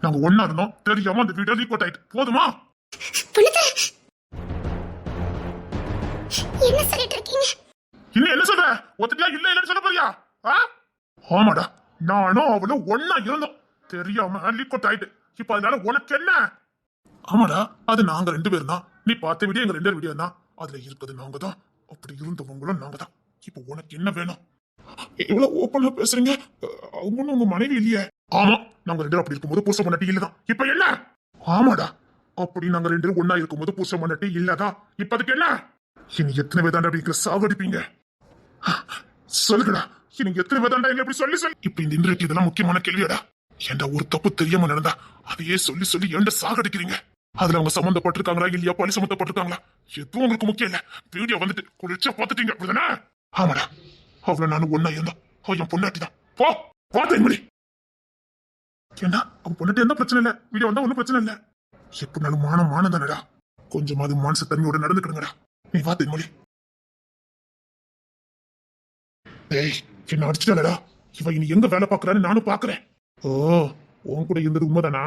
நாங்க ஒன்னா இருந்தோம், தெரியாம அந்த வீடியோ லீக் அவுட் ஆயிட்டு போதுமா? என்ன சொல்லிட்டு இருக்கீங்க? இன்னும் என்ன சொல்ற? ஒத்துட்டியா இல்ல இல்லன்னு சொல்ல போறியா? ஆமாடா, நானும் அவளும் ஒன்னா இருந்தோம், தெரியாம லீக் அவுட் ஆயிட்டு. இப்ப அதனால உனக்கு என்ன? ஆமாடா, அது நாங்க 2 பேரும் தான். நீ பார்த்த வீடியோ எங்க 2 பேர் வீடியோ தான். அதுல இருக்குது நாங்க தான். அப்படி இருந்தவங்களும் நாங்க தான். இப்ப உனக்கு என்ன வேணும்? இவ்வளவு ஓப்பனா பேசுறீங்க. அவங்க உங்க மனைவி இல்லையே? ஆமா, நாங்க 2 பேரும் அப்படி இருக்கும்போது புருஷ பொண்டாட்டி இல்லதான். இப்ப என்ன? ஆமாடா, அப்படி நாங்க 2 பேரும் ஒன்னா இருக்கும்போது புருஷ பொண்டாட்டி இல்லதான். இப்ப அதுக்கு என்ன? இனி எத்தனை வேதாண்டா அப்படிங்கிற சாவடிப்பீங்க? சொல்லுங்கடா, இனி எத்தனை வேதாண்டா எங்க இப்படி சொல்லி சொல்லி. இப்ப இந்த இன்றைக்கு இதெல்லாம் முக்கியமான கேள்வியாடா. ஏண்டா ஒரு தப்பு தெரியாம நடந்தா அதையே சொல்லி சொல்லி ஏண்ட சாகடிக்கிறீங்க? அதுல அவங்க சம்பந்தப்பட்டிருக்காங்களா இல்லையா, பழி சம்பந்தப்பட்டிருக்காங்களா, எதுவும் உங்களுக்கு முக்கியம் இல்ல. வீடியோ வந்துட்டு குளிர்ச்சியா பாத்துட்டீங்க அப்படிதானே? ஆமாடா, அவ்வளவு நானும் ஒன்னா இருந்தா அவ என் பொண்டாட்டி தான். போ பார்த்தேன் முடி. ஏண்டா அவன் பொண்டாட்டி இருந்தா பிரச்சனை இல்ல, வீடியோ வந்தா ஒன்னும் பிரச்சனை இல்ல. எப்படினாலும் மானம் தானடா. கொஞ்சமாவது மானச தன்மையோட நடந்துக்கிடுங்கடா. நீ வா தென்மொழி. ஏய், என்ன அடிச்சுட்டாளடா. இவ இனி எங்க வேலை பாக்குறான்னு நானும் பாக்குறேன். ஓ, உன் கூட இருந்தது உண்மைதானா?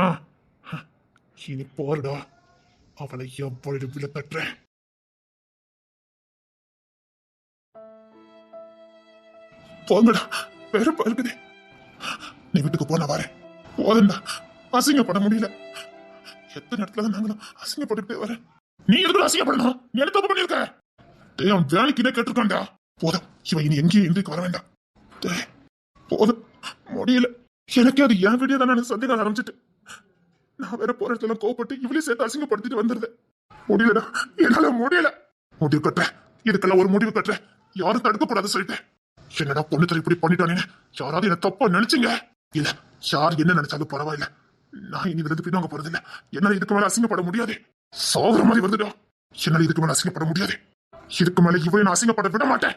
இனி போறடா, அவளை எவ்வளவு விழ தட்டுறேன். போங்கடா, வெறுப்பா இருக்குது. நீ வீட்டுக்கு போன வரேன். போதண்டா, அசிங்கப்பட முடியல. எத்தனை இடத்துல தான் நாங்களும் அசிங்கப்பட்டுட்டே வரேன். நீ எதுக்கு அசிங்கப்படணும்? நீ என்ன தப்பு பண்ணிருக்க? டேய், அவன் வேலைக்குனே கேட்டிருக்கான்டா. போதும், இவன் இனி எங்கேயும் இன்றைக்கு வர வேண்டாம். டேய், போதும், முடியல. எனக்கே அது என் வீடியோ தானே சந்தேகம் ஆரம்பிச்சுட்டு. நான் வேற போற இடத்துல கோவப்பட்டு இவளையும் சேர்த்து அசிங்கப்படுத்திட்டு வந்துருது. முடியலடா, என்னால முடியல. முடிவு கட்டுறேன், இதுக்கெல்லாம் ஒரு முடிவு கட்டுறேன். யாரும் தடுக்கக்கூடாது சொல்லிட்டேன். என்னடா பொண்ணு தர இப்படி பண்ணிட்டானே, யாராவது என்ன தப்பா நினைச்சீங்க? இல்ல, யார் என்ன நினைச்சாலும் பரவாயில்ல. நான் இனி விருது பின்னவங்க போறது இல்ல. என்னால இதுக்கு மேல அசிங்கப்பட முடியாது. சாகுற மாதிரி வருதுடா. என்னால இதுக்கு மேல அசிங்கப்பட முடியாது. இதுக்கு மேல இவளை நான் அசிங்கப்பட விட மாட்டேன்.